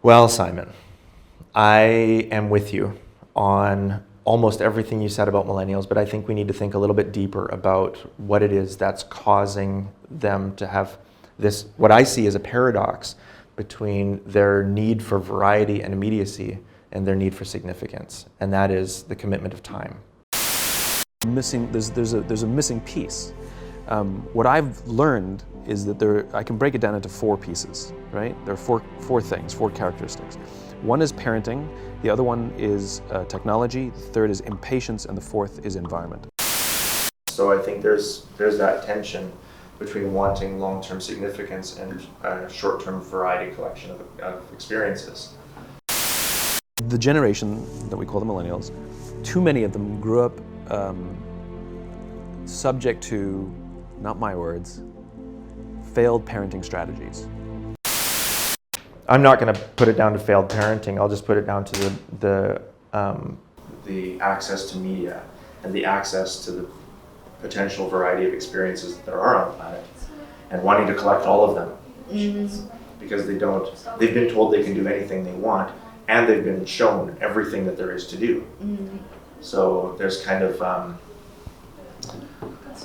Well, Simon, I am with you on almost everything you said about millennials, but I think we need to think a little bit deeper about what it is that's causing them to have this, what I see as a paradox between their need for variety and immediacy and their need for significance, and that is the commitment of time. There's a missing piece. What I've learned is that I can break it down into four pieces, right? There are four things, four characteristics. One is parenting, the other one is technology, the third is impatience, and the fourth is environment. So I think there's that tension between wanting long-term significance and a short-term variety collection of experiences. The generation that we call the millennials, too many of them grew up subject to, not my words, failed parenting strategies. I'm not going to put it down to failed parenting. I'll just put it down to the access to media and the access to the potential variety of experiences that there are on the planet, and wanting to collect all of them because they've been told they can do anything they want, and they've been shown everything that there is to do. So there's kind of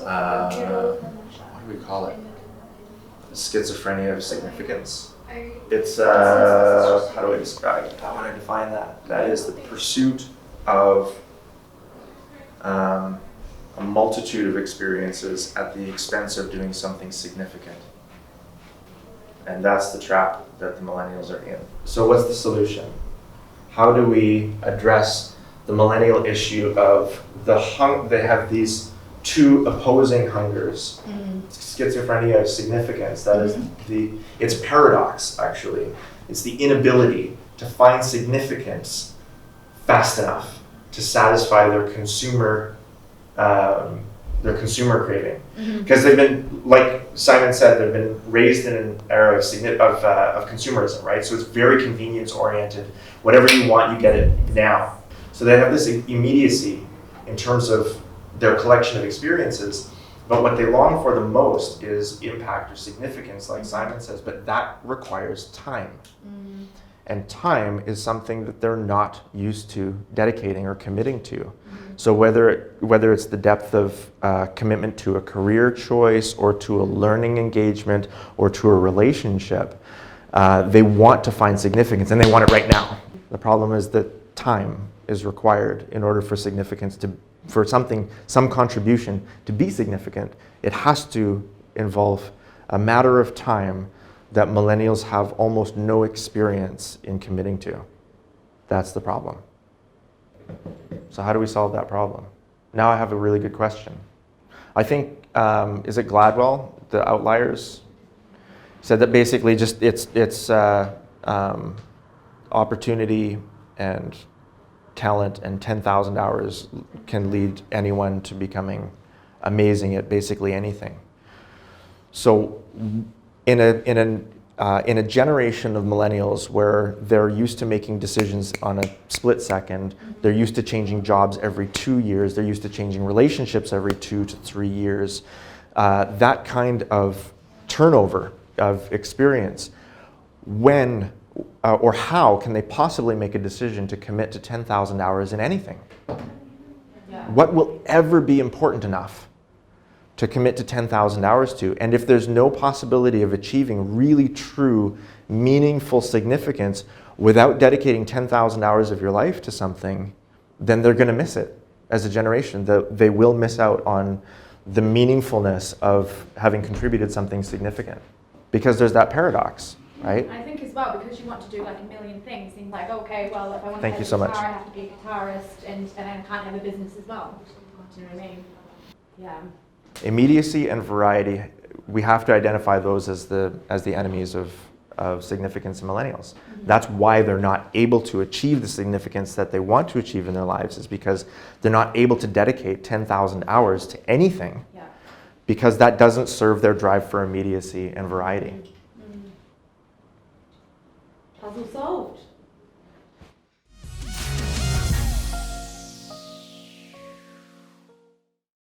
what do we call it? Schizophrenia of significance. It's how do I describe it? How would I define that? That is the pursuit of a multitude of experiences at the expense of doing something significant. And that's the trap that the millennials are in. So what's the solution? How do we address the millennial issue of they have these two opposing hungers? Schizophrenia of significance, that is it's paradox actually. It's the inability to find significance fast enough to satisfy their consumer craving. Because they've been, like Simon said, they've been raised in an era of consumerism, right? So it's very convenience oriented. Whatever you want, you get it now. So they have this immediacy in terms of their collection of experiences, but what they long for the most is impact or significance, like Simon says, but that requires time. And time is something that they're not used to dedicating or committing to. So whether it's the depth of commitment to a career choice or to a learning engagement or to a relationship, they want to find significance and they want it right now. The problem is that time is required in order for significance for some contribution to be significant. It has to involve a matter of time that millennials have almost no experience in committing to. That's the problem. So how do we solve that problem? Now I have a really good question. I think, is it Gladwell, the Outliers, said that basically just it's opportunity and talent and 10,000 hours can lead anyone to becoming amazing at basically anything. So in a generation of millennials where they're used to making decisions on a split second, they're used to changing jobs every 2 years, they're used to changing relationships every 2 to 3 years, that kind of turnover of experience, when or how can they possibly make a decision to commit to 10,000 hours in anything? What will ever be important enough to commit to 10,000 hours to? And if there's no possibility of achieving really true, meaningful significance without dedicating 10,000 hours of your life to something, then they're going to miss it as a generation. They will miss out on the meaningfulness of having contributed something significant, because there's that paradox. Right? I think as well, because you want to do like a million things, things like, okay, well, if I want to Thank play you so guitar, much. I have to be a guitarist, and I can't have a business as well. Do you know what I mean? Yeah. Immediacy and variety, we have to identify those as the enemies of significance in millennials. That's why they're not able to achieve the significance that they want to achieve in their lives, is because they're not able to dedicate 10,000 hours to anything, because that doesn't serve their drive for immediacy and variety. Puzzle solved.